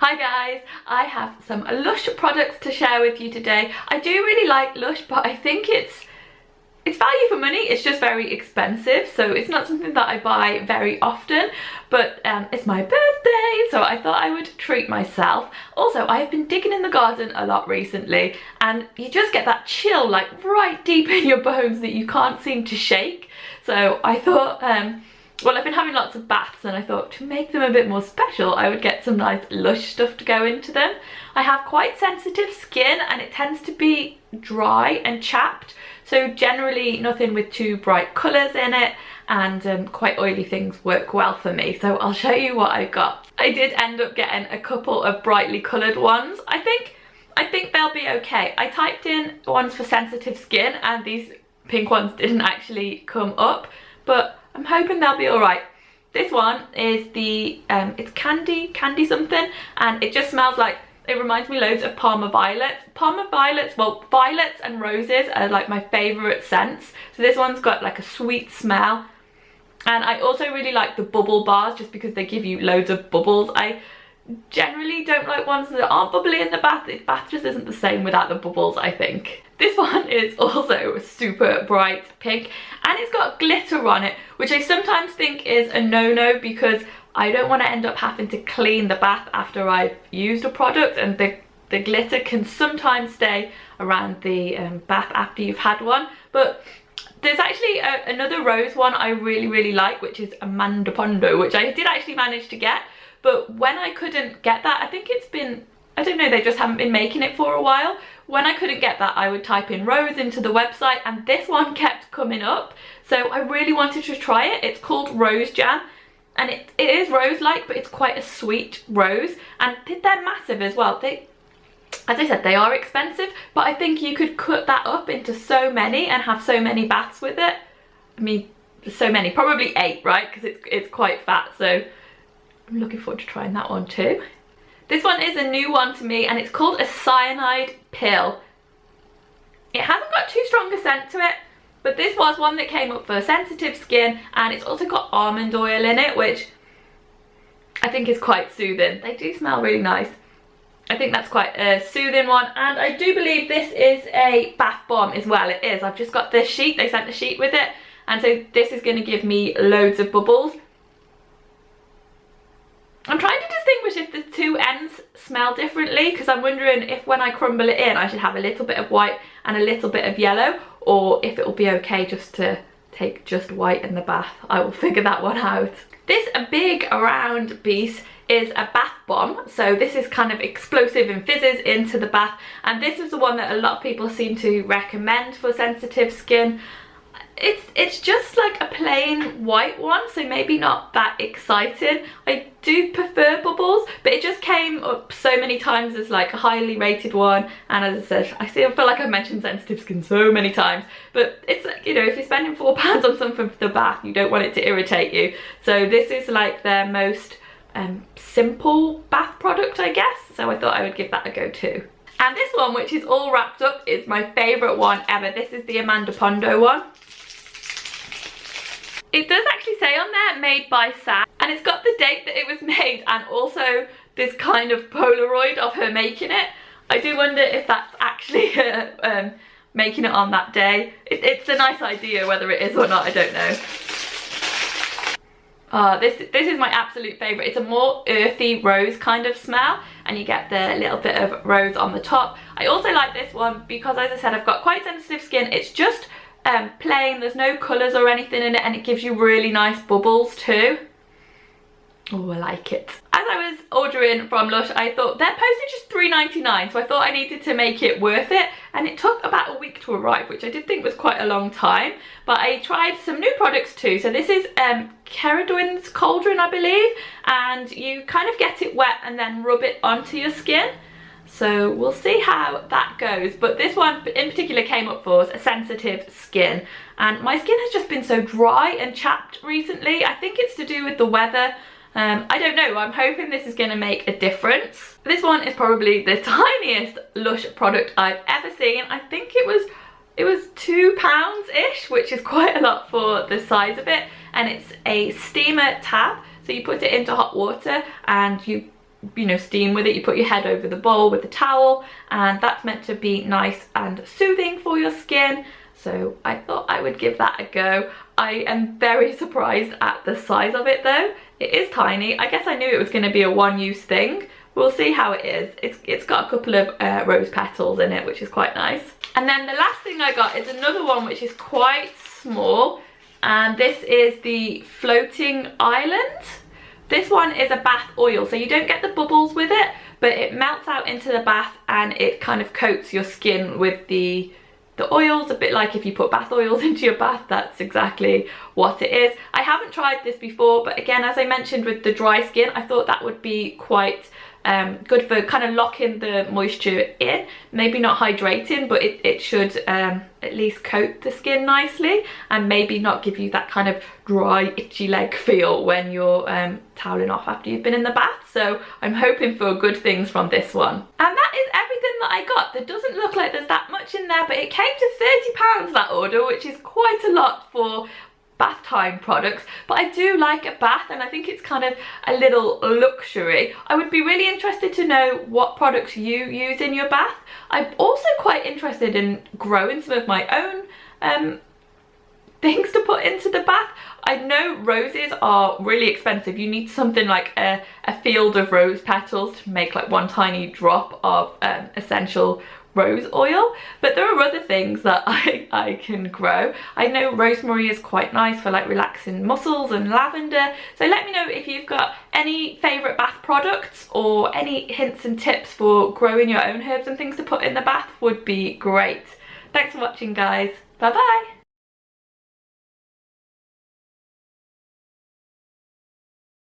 Hi guys, I have some Lush products to share with you today. I do really like Lush, but I think it's value for money. It's just very expensive, so it's not something that I buy very often, but it's my birthday, so I thought I would treat myself. Also, I've been digging in the garden a lot recently, and you just get that chill like right deep in your bones that you can't seem to shake. So I thought, well, I've been having lots of baths, and I thought to make them a bit more special, I would get some nice Lush stuff to go into them. I have quite sensitive skin, and it tends to be dry and chapped, so generally nothing with too bright colours in it, and quite oily things work well for me. So I'll show you what I got. I did end up getting a couple of brightly coloured ones. I think they'll be okay. I typed in ones for sensitive skin, and these pink ones didn't actually come up, but I'm hoping they'll be alright. This one is the, it's candy something, and it just smells like, it reminds me loads of Parma violets. Parma violets, well, violets and roses are like my favourite scents. So this one's got like a sweet smell. And I also really like the bubble bars just because they give you loads of bubbles. I generally don't like ones that aren't bubbly in the bath. The bath just isn't the same without the bubbles, I think. This one is also super bright pink, and it's got glitter on it, which I sometimes think is a no-no because I don't want to end up having to clean the bath after I've used a product, and the glitter can sometimes stay around the bath after you've had one. But there's actually another rose one I really like, which is Amandopondo, which I did actually manage to get. But when I couldn't get that, I think it's been, I don't know, they just haven't been making it for a while. When I couldn't get that, I would type in rose into the website, and this one kept coming up. So I really wanted to try it. It's called Rose Jam, and it is rose-like, but it's quite a sweet rose. And they're massive as well. They, as I said, they are expensive, but I think you could cut that up into so many and have so many baths with it. I mean, so many, probably 8, right? Because it's quite fat, so I'm looking forward to trying that one too. This one is a new one to me, and it's called a Cyanide Pill. It hasn't got too strong a scent to it, but this was one that came up for sensitive skin, and it's also got almond oil in it, which I think is quite soothing. They do smell really nice. I think that's quite a soothing one, and I do believe this is a bath bomb as well. It is. I've just got the sheet. They sent the sheet with it, and so this is going to give me loads of bubbles. I'm trying to distinguish if the two ends smell differently, because I'm wondering if when I crumble it in I should have a little bit of white and a little bit of yellow, or if it will be okay just to take just white in the bath. I will figure that one out. This big round piece is a bath bomb, so this is kind of explosive and fizzes into the bath, and this is the one that a lot of people seem to recommend for sensitive skin. It's just like a plain white one, so maybe not that exciting. I do prefer bubbles, but it just came up so many times as like a highly rated one, and as I said, I feel like I've mentioned sensitive skin so many times, but it's like, you know, if you're spending £4 on something for the bath, you don't want it to irritate you. So this is like their most simple bath product, I guess, so I thought I would give that a go too. And this one, which is all wrapped up, is my favourite one ever. This is the Amandopondo one. It does actually say on there, made by Sam, and it's got the date that it was made, and also this kind of Polaroid of her making it. I do wonder if that's actually her making it on that day. It's a nice idea, whether it is or not, I don't know. This is my absolute favourite. It's a more earthy rose kind of smell, and you get the little bit of rose on the top. I also like this one because, as I said, I've got quite sensitive skin. It's just plain, there's no colours or anything in it, and it gives you really nice bubbles too. Oh, I like it. As I was ordering from Lush, I thought their postage is $3.99, so I thought I needed to make it worth it, and it took about a week to arrive, which I did think was quite a long time. But I tried some new products too. So this is Ceridwen's Cauldron, I believe, and you kind of get it wet and then rub it onto your skin. So we'll see how that goes, but this one in particular came up for a sensitive skin, and my skin has just been so dry and chapped recently. I think it's to do with the weather. I don't know, I'm hoping this is going to make a difference. This one is probably the tiniest Lush product I've ever seen. I think it was £2-ish, which is quite a lot for the size of it, and it's a steamer tab. So you put it into hot water and you you know, steam with it. You put your head over the bowl with the towel, and that's meant to be nice and soothing for your skin. So I thought I would give that a go. I am very surprised at the size of it though. It is tiny. I guess I knew it was going to be a one-use thing. We'll see how it is. It's got a couple of rose petals in it, which is quite nice. And then the last thing I got is another one which is quite small, and this is the Floating Island. This one is a bath oil, so you don't get the bubbles with it, but it melts out into the bath and it kind of coats your skin with the oils, a bit like if you put bath oils into your bath. That's exactly what it is. I haven't tried this before, but again, as I mentioned with the dry skin, I thought that would be quite good for kind of locking the moisture in. Maybe not hydrating, but it should at least coat the skin nicely and maybe not give you that kind of dry itchy leg feel when you're toweling off after you've been in the bath. So I'm hoping for good things from this one. And that is everything that I got. There doesn't look like there's that much in there, but it came to £30 that order, which is quite a lot for bath time products. But I do like a bath, and I think it's kind of a little luxury. I would be really interested to know what products you use in your bath. I'm also quite interested in growing some of my own things to put into the bath. I know roses are really expensive. You need something like a field of rose petals to make like one tiny drop of essential rose oil, but there are other things that I can grow. I know rosemary is quite nice for like relaxing muscles, and lavender. So let me know if you've got any favourite bath products or any hints and tips for growing your own herbs and things to put in the bath. Would be great. Thanks for watching, guys. Bye bye.